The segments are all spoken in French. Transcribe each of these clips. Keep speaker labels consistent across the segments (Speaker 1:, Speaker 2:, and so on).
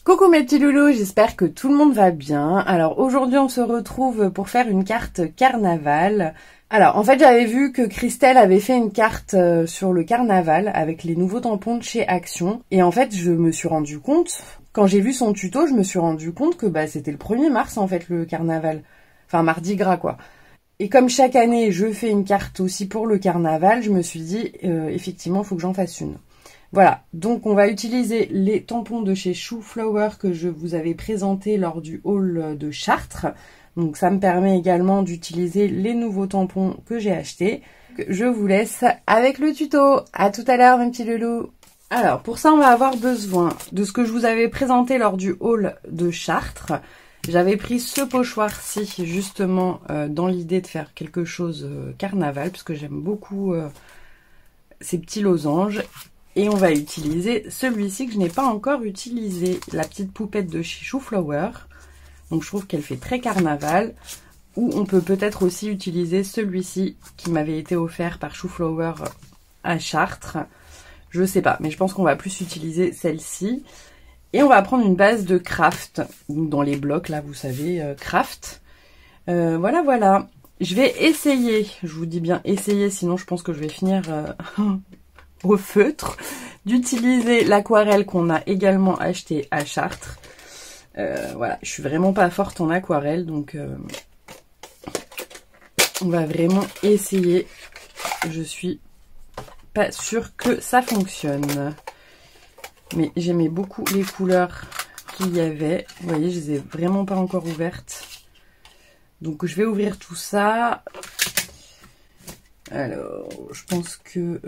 Speaker 1: Coucou mes petits loulous, j'espère que tout le monde va bien. Alors aujourd'hui on se retrouve pour faire une carte carnaval. Alors en fait j'avais vu que Christelle avait fait une carte sur le carnaval avec les nouveaux tampons de chez Action. Et en fait je me suis rendu compte, quand j'ai vu son tuto, je me suis rendu compte que c'était le 1er mars en fait le carnaval. Enfin Mardi Gras quoi. Et comme chaque année je fais une carte aussi pour le carnaval, je me suis dit effectivement il faut que j'en fasse une. Voilà, donc on va utiliser les tampons de chez Chou Flower que je vous avais présenté lors du haul de Chartres. Donc ça me permet également d'utiliser les nouveaux tampons que j'ai achetés. Je vous laisse avec le tuto. À tout à l'heure mes petits loulous. Alors pour ça on va avoir besoin de ce que je vous avais présenté lors du haul de Chartres. J'avais pris ce pochoir-ci justement dans l'idée de faire quelque chose carnaval parce que j'aime beaucoup ces petits losanges. Et on va utiliser celui-ci que je n'ai pas encore utilisé, la petite poupette de chez Chou Flower. Donc je trouve qu'elle fait très carnaval. Ou on peut peut-être aussi utiliser celui-ci qui m'avait été offert par Chou Flower à Chartres. Je sais pas, mais je pense qu'on va plus utiliser celle-ci. Et on va prendre une base de craft, dans les blocs là, vous savez, craft. Voilà. Je vais essayer, je vous dis bien essayer, sinon je pense que je vais finir... au feutre, d'utiliser l'aquarelle qu'on a également acheté à Chartres. Voilà, je suis vraiment pas forte en aquarelle, donc on va vraiment essayer. Je suis pas sûre que ça fonctionne. Mais j'aimais beaucoup les couleurs qu'il y avait. Vous voyez, je les ai vraiment pas encore ouvertes. Donc je vais ouvrir tout ça. Alors, je pense que...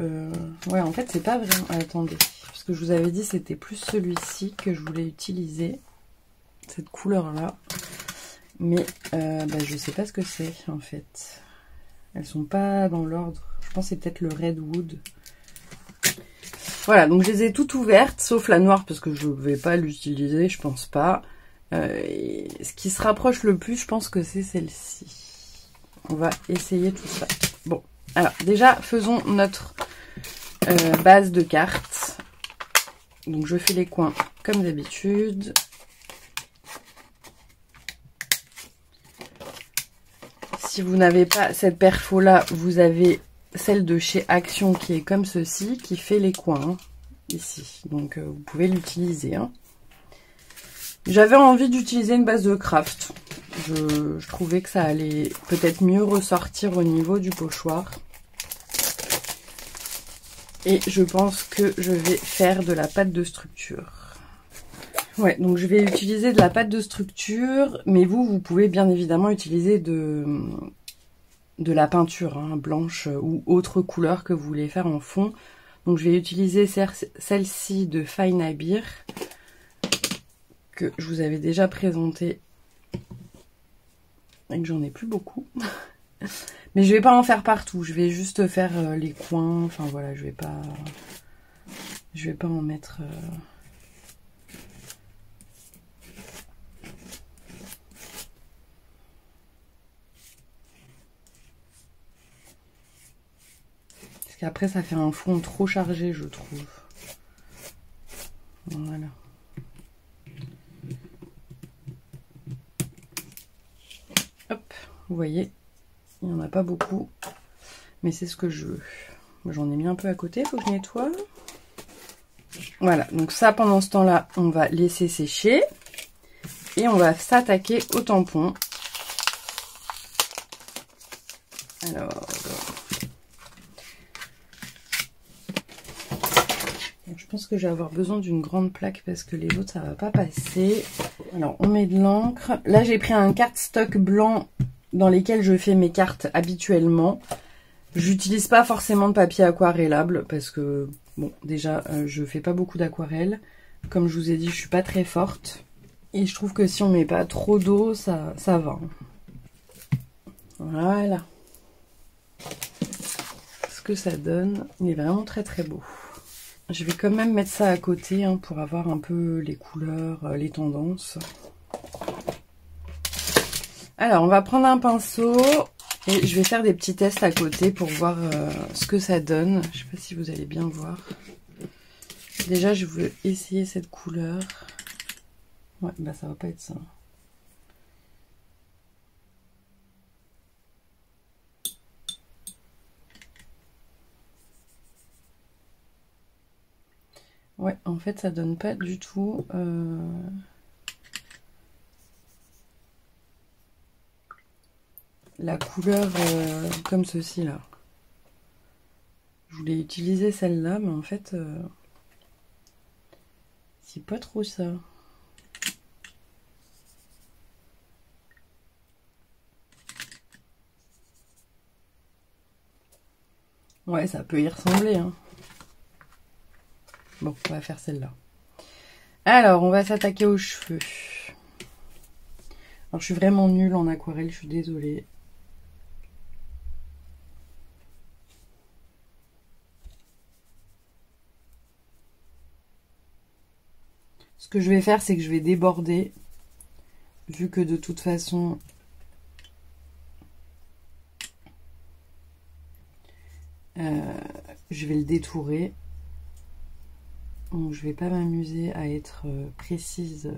Speaker 1: ouais, en fait, c'est pas vraiment... Attendez, parce que je vous avais dit c'était plus celui-ci que je voulais utiliser. Cette couleur-là. Mais je sais pas ce que c'est, en fait. Elles sont pas dans l'ordre. Je pense que c'est peut-être le Redwood. Voilà, donc je les ai toutes ouvertes, sauf la noire, parce que je ne vais pas l'utiliser, je pense pas. Et ce qui se rapproche le plus, je pense que c'est celle-ci. On va essayer tout ça. Bon. Alors déjà faisons notre base de cartes. Donc je fais les coins comme d'habitude. Si vous n'avez pas cette perfo là, vous avez celle de chez Action qui est comme ceci, qui fait les coins ici. Donc vous pouvez l'utiliser. J'avais envie d'utiliser une base de craft. Je trouvais que ça allait peut-être mieux ressortir au niveau du pochoir. Et je pense que je vais faire de la pâte de structure. Ouais, donc je vais utiliser de la pâte de structure. Mais vous pouvez bien évidemment utiliser de la peinture blanche ou autre couleur que vous voulez faire en fond. Donc je vais utiliser celle-ci de Fine Abir que je vous avais déjà présentée. Et que j'en ai plus beaucoup. Mais je vais pas en faire partout. Je vais juste faire les coins. Enfin voilà, je vais pas en mettre... Parce qu'après ça fait un fond trop chargé, je trouve. Voilà. Hop, vous voyez, il n'y en a pas beaucoup, mais c'est ce que je veux. J'en ai mis un peu à côté, il faut que je nettoie. Voilà, donc ça, pendant ce temps-là, on va laisser sécher. Et on va s'attaquer au tampon. Alors... je pense que je vais avoir besoin d'une grande plaque parce que les autres, ça va pas passer. Alors, on met de l'encre. Là, j'ai pris un cardstock blanc dans lesquels je fais mes cartes habituellement. J'utilise pas forcément de papier aquarellable parce que, bon, déjà, je fais pas beaucoup d'aquarelle. Comme je vous ai dit, je suis pas très forte. Et je trouve que si on met pas trop d'eau, ça va. Voilà. Ce que ça donne, il est vraiment très très beau. Je vais quand même mettre ça à côté pour avoir un peu les couleurs, les tendances. Alors, on va prendre un pinceau et je vais faire des petits tests à côté pour voir ce que ça donne. Je ne sais pas si vous allez bien voir. Déjà, je veux essayer cette couleur. Ouais, bah ça va pas être ça. Ouais, en fait, ça donne pas du tout la couleur comme ceci là. Je voulais utiliser celle-là, mais en fait, c'est pas trop ça. Ouais, ça peut y ressembler, hein. Bon, on va faire celle-là. Alors, on va s'attaquer aux cheveux. Alors, je suis vraiment nulle en aquarelle, je suis désolée. Ce que je vais faire, c'est que je vais déborder, vu que de toute façon, je vais le détourer. Donc, je vais pas m'amuser à être précise.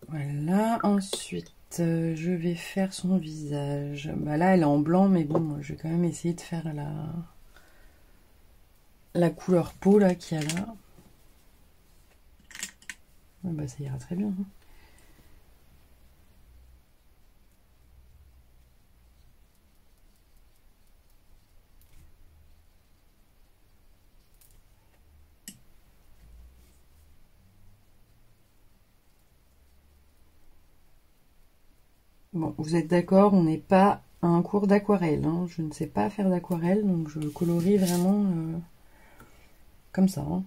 Speaker 1: Voilà, ensuite, je vais faire son visage. Bah là, elle est en blanc, mais bon, je vais quand même essayer de faire la couleur peau là qu'il y a là. Ouais, bah ça ira très bien. Hein. Bon, vous êtes d'accord, on n'est pas à un cours d'aquarelle. Hein. Je ne sais pas faire d'aquarelle, donc je colorie vraiment comme ça. Hein.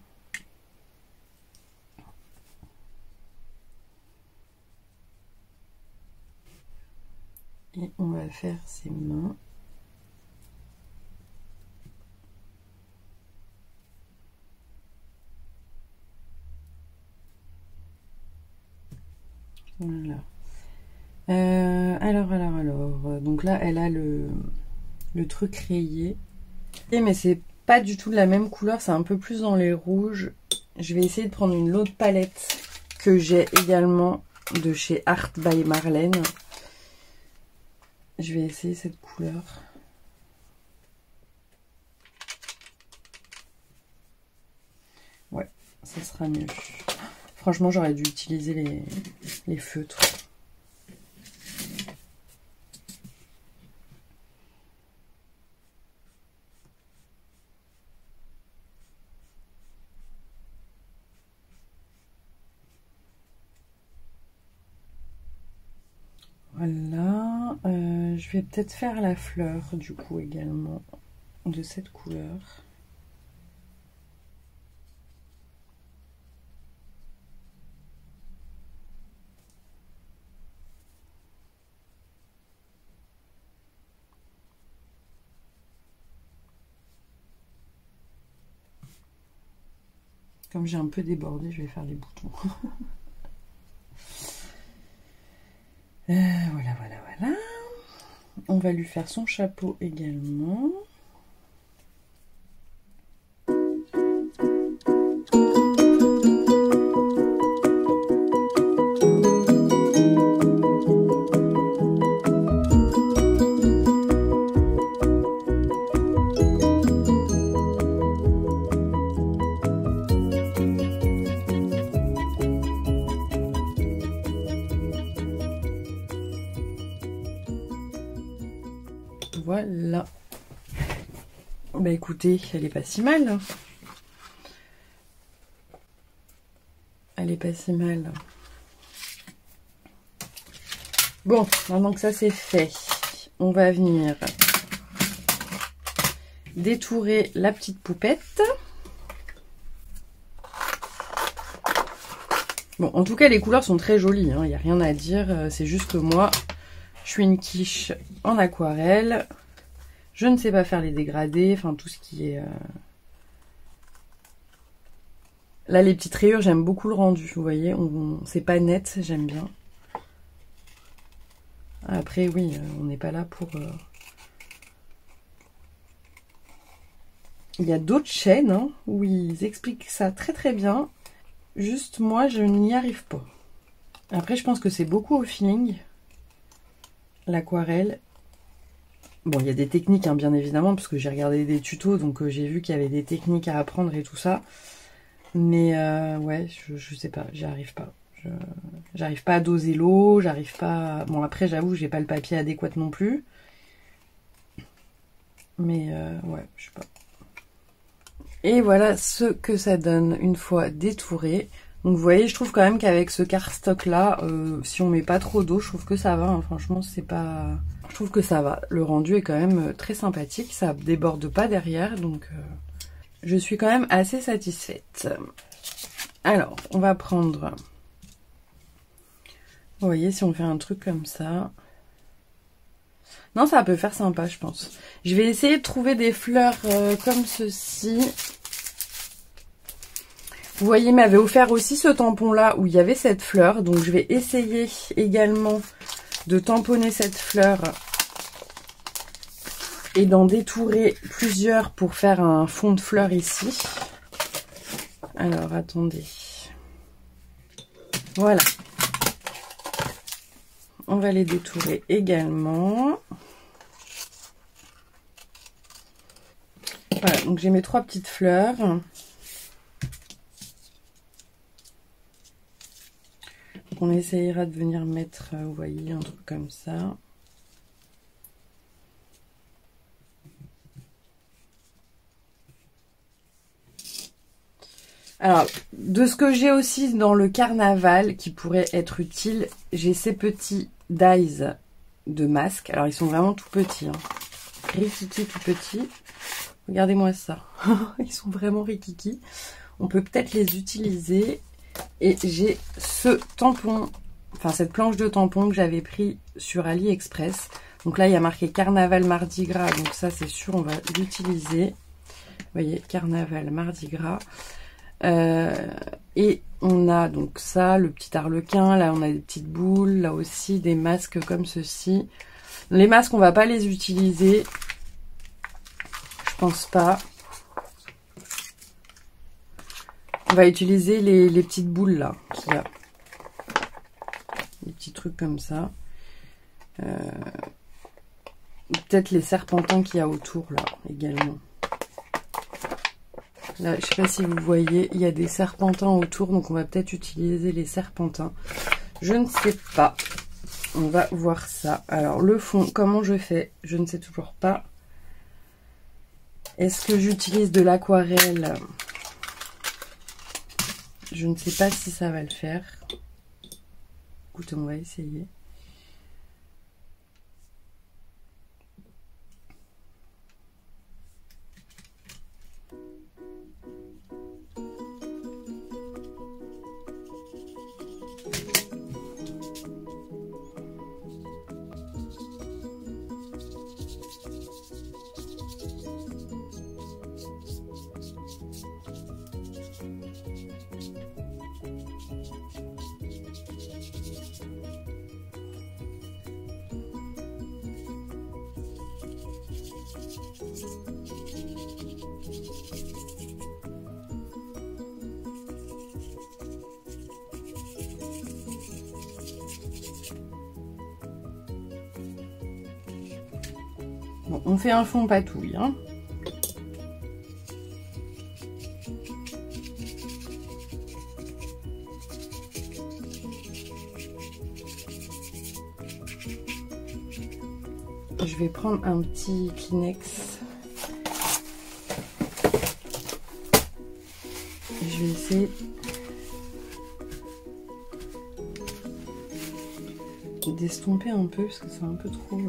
Speaker 1: Et on va faire ses mains. Voilà. Alors. Donc là, elle a le truc rayé. Mais c'est pas du tout de la même couleur, c'est un peu plus dans les rouges. Je vais essayer de prendre une autre palette que j'ai également de chez Art by Marlène. Je vais essayer cette couleur. Ouais, ça sera mieux. Franchement, j'aurais dû utiliser les feutres. Voilà, je vais peut-être faire la fleur du coup également de cette couleur. Comme j'ai un peu débordé, je vais faire les boutons. Voilà. On va lui faire son chapeau également. Voilà. Bah écoutez, elle est pas si mal. Elle est pas si mal. Bon, maintenant que ça c'est fait, on va venir détourer la petite poupette. Bon, en tout cas, les couleurs sont très jolies, hein, y a rien à dire. C'est juste que moi, je suis une quiche en aquarelle. Je ne sais pas faire les dégradés, enfin tout ce qui est... Là, les petites rayures, j'aime beaucoup le rendu, vous voyez. C'est pas net, j'aime bien. Après, oui, on n'est pas là pour... Il y a d'autres chaînes hein, où ils expliquent ça très très bien. Juste moi, je n'y arrive pas. Après, je pense que c'est beaucoup au feeling, l'aquarelle. Bon, il y a des techniques, hein, bien évidemment, parce que j'ai regardé des tutos, donc j'ai vu qu'il y avait des techniques à apprendre et tout ça. Mais ouais, je sais pas, j'y arrive pas. J'arrive pas à doser l'eau, j'arrive pas... Bon, après, j'avoue, j'ai pas le papier adéquat non plus. Mais ouais, je sais pas. Et voilà ce que ça donne une fois détouré. Donc vous voyez, je trouve quand même qu'avec ce cardstock là, si on met pas trop d'eau, je trouve que ça va. Hein. Franchement, c'est pas... Je trouve que ça va. Le rendu est quand même très sympathique. Ça déborde pas derrière. Donc je suis quand même assez satisfaite. Alors, on va prendre... Vous voyez, si on fait un truc comme ça... Non, ça peut faire sympa, je pense. Je vais essayer de trouver des fleurs comme ceci. Vous voyez, il m'avait offert aussi ce tampon-là où il y avait cette fleur. Donc, je vais essayer également de tamponner cette fleur et d'en détourer plusieurs pour faire un fond de fleurs ici. Alors, attendez. Voilà. On va les détourer également. Voilà, donc j'ai mes 3 petites fleurs. On essayera de venir mettre, vous voyez, un truc comme ça. Alors, de ce que j'ai aussi dans le carnaval qui pourrait être utile, j'ai ces petits dies de masques. Alors, ils sont vraiment tout petits. Hein. Rikiki tout petits. Regardez-moi ça. Ils sont vraiment rikiki. On peut peut-être les utiliser. Et j'ai ce tampon, enfin cette planche de tampon que j'avais pris sur AliExpress. Donc là, il y a marqué Carnaval Mardi Gras. Donc ça, c'est sûr, on va l'utiliser. Vous voyez, Carnaval Mardi Gras. Et on a donc ça, le petit arlequin. Là, on a des petites boules. Là aussi, des masques comme ceci. Les masques, on va pas les utiliser. Je pense pas. On va utiliser les petites boules là qu'il y a. Des petits trucs comme ça. Peut-être les serpentins qu'il y a autour là également. Là, je sais pas si vous voyez, il y a des serpentins autour, donc on va peut-être utiliser les serpentins. Je ne sais pas. On va voir ça. Alors le fond, comment je fais? Je ne sais toujours pas. Est-ce que j'utilise de l'aquarelle? Je ne sais pas si ça va le faire. Écoutez, on va essayer. Bon, on fait un fond patouille, hein. Je vais vais prendre un petit Kleenex. Et je vais essayer d'estomper un peu parce que c'est un peu trop...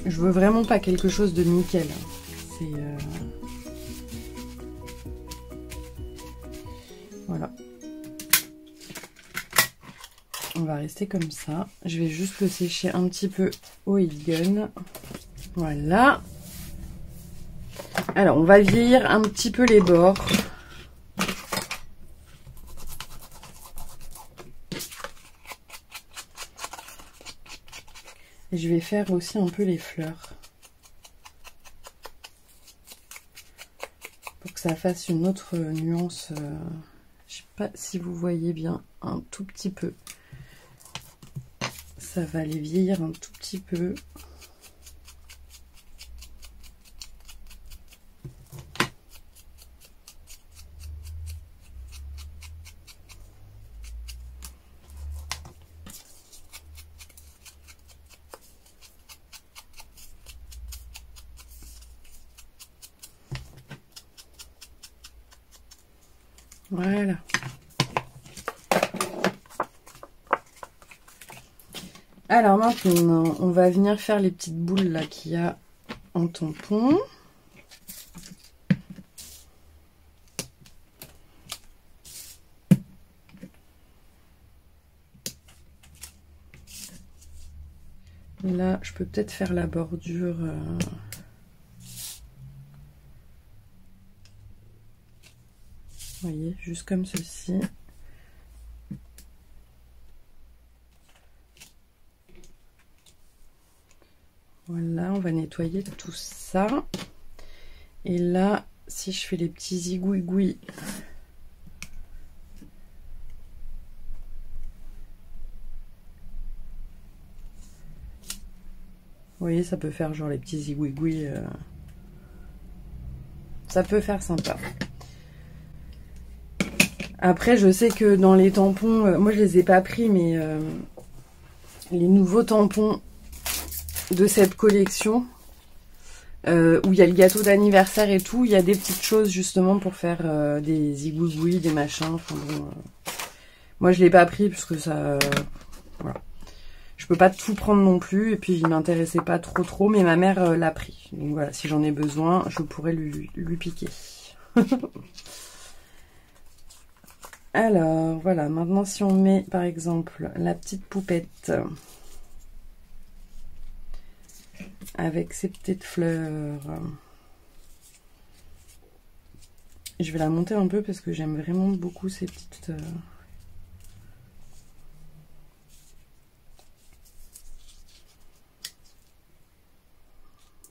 Speaker 1: Je veux vraiment pas quelque chose de nickel. C'est voilà. On va rester comme ça. Je vais juste le sécher un petit peu au heat gun. Voilà. Alors, on va vieillir un petit peu les bords. Et je vais faire aussi un peu les fleurs. Pour que ça fasse une autre nuance. Je sais pas si vous voyez bien, un tout petit peu. Ça va les vieillir un tout petit peu. Voilà. Alors maintenant, on va venir faire les petites boules là qu'il y a en tampon. Là, je peux peut-être faire la bordure. Vous voyez, juste comme ceci. Voilà, on va nettoyer tout ça. Et là, si je fais les petits zigouigouis, vous voyez, ça peut faire genre les petits zigouigouis. Ça peut faire sympa. Après, je sais que dans les tampons, moi je les ai pas pris, mais les nouveaux tampons de cette collection, où il y a le gâteau d'anniversaire et tout, il y a des petites choses justement pour faire des zigouigouis, des machins. Enfin bon, moi je l'ai pas pris parce que ça, voilà. Je peux pas tout prendre non plus, et puis il m'intéressait pas trop, mais ma mère l'a pris. Donc voilà, si j'en ai besoin, je pourrais lui piquer. Alors, voilà, maintenant si on met par exemple la petite poupette avec ses petites fleurs, je vais la monter un peu parce que j'aime vraiment beaucoup ces petites...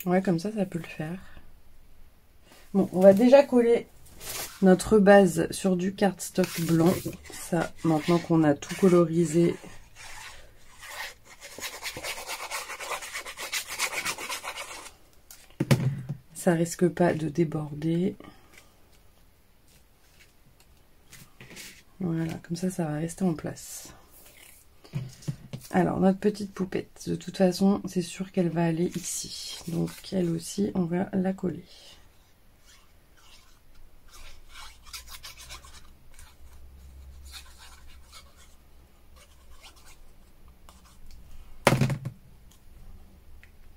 Speaker 1: Ouais, comme ça peut le faire. Bon, on va déjà coller notre base sur du cardstock blanc. Ça, maintenant qu'on a tout colorisé, ça risque pas de déborder. Voilà, comme ça va rester en place. Alors, notre petite poupette, de toute façon, c'est sûr qu'elle va aller ici. Donc, elle aussi, on va la coller.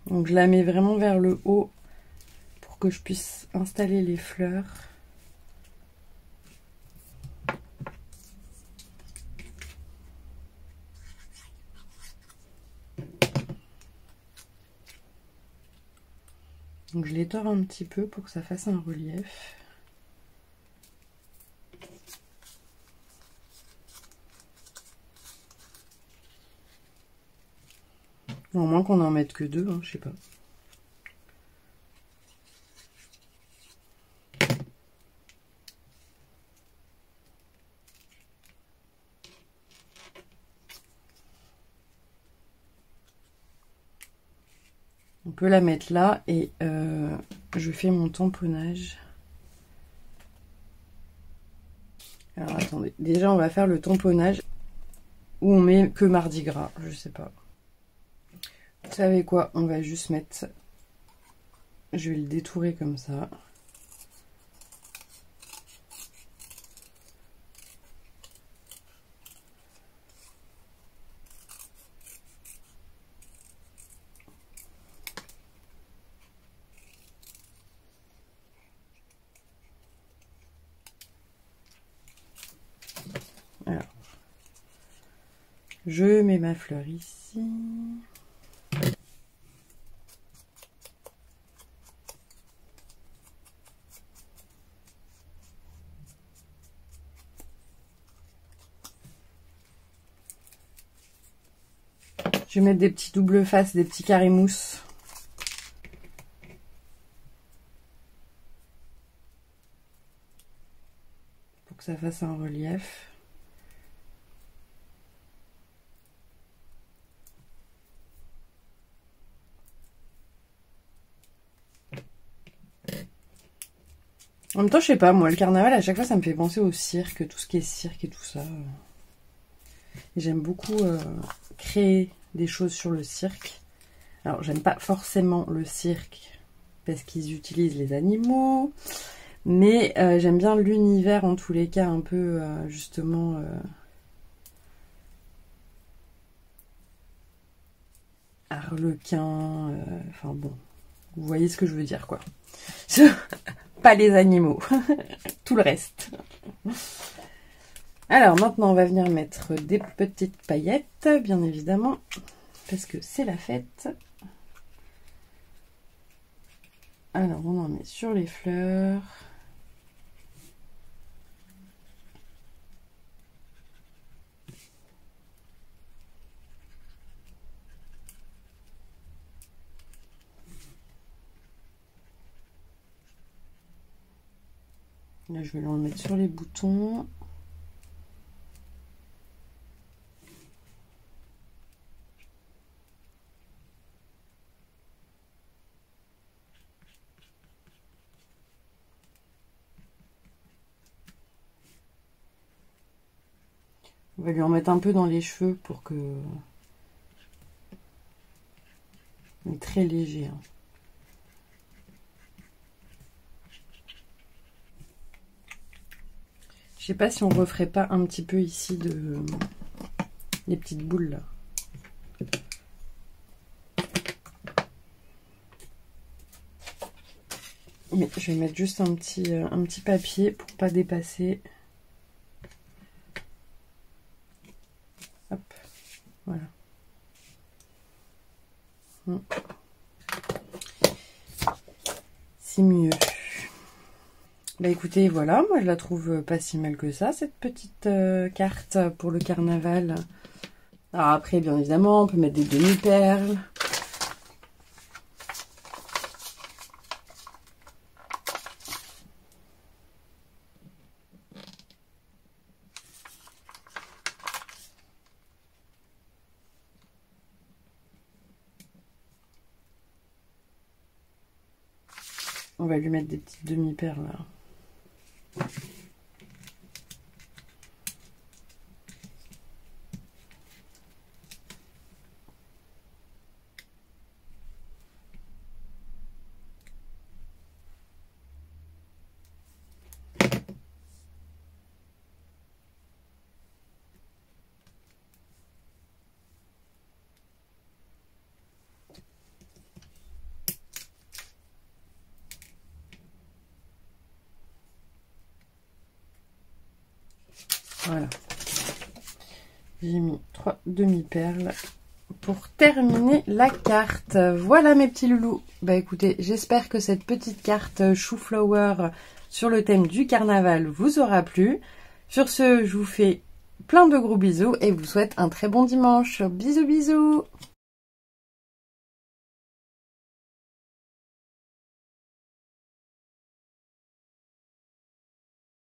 Speaker 1: Donc, je la mets vraiment vers le haut pour que je puisse installer les fleurs. Donc je les tords un petit peu pour que ça fasse un relief. Au moins qu'on en mette que 2, hein, je sais pas. On peut la mettre là et je fais mon tamponnage. Alors attendez, déjà on va faire le tamponnage où on met que Mardi Gras, je sais pas. Vous savez quoi, on va juste mettre, je vais le détourer comme ça. Alors, je mets ma fleur ici. Je vais mettre des petits double faces, des petits carrés mousse. Pour que ça fasse un relief. En même temps, je sais pas, moi, le carnaval, à chaque fois, ça me fait penser au cirque, tout ce qui est cirque et tout ça. Et j'aime beaucoup créer des choses sur le cirque. Alors, j'aime pas forcément le cirque parce qu'ils utilisent les animaux, mais j'aime bien l'univers en tous les cas, un peu justement harlequin, enfin bon, vous voyez ce que je veux dire quoi. Pas les animaux, tout le reste. Alors maintenant on va venir mettre des petites paillettes, bien évidemment, parce que c'est la fête. Alors on en met sur les fleurs. Là je vais en mettre sur les boutons. On va lui en mettre un peu dans les cheveux pour que... Il est très léger. Hein. Je sais pas si on referait pas un petit peu ici de... les petites boules là. Mais je vais mettre juste un petit papier pour pas dépasser. Hop, voilà. C'est mieux. Bah écoutez, voilà, moi je la trouve pas si mal que ça, cette petite carte pour le carnaval. Alors après, bien évidemment, on peut mettre des demi-perles. On va lui mettre des petites demi-perles là. Voilà. J'ai mis 3 demi-perles pour terminer la carte. Voilà mes petits loulous. Bah écoutez, j'espère que cette petite carte chou-flower sur le thème du carnaval vous aura plu. Sur ce, je vous fais plein de gros bisous et vous souhaite un très bon dimanche. Bisous bisous.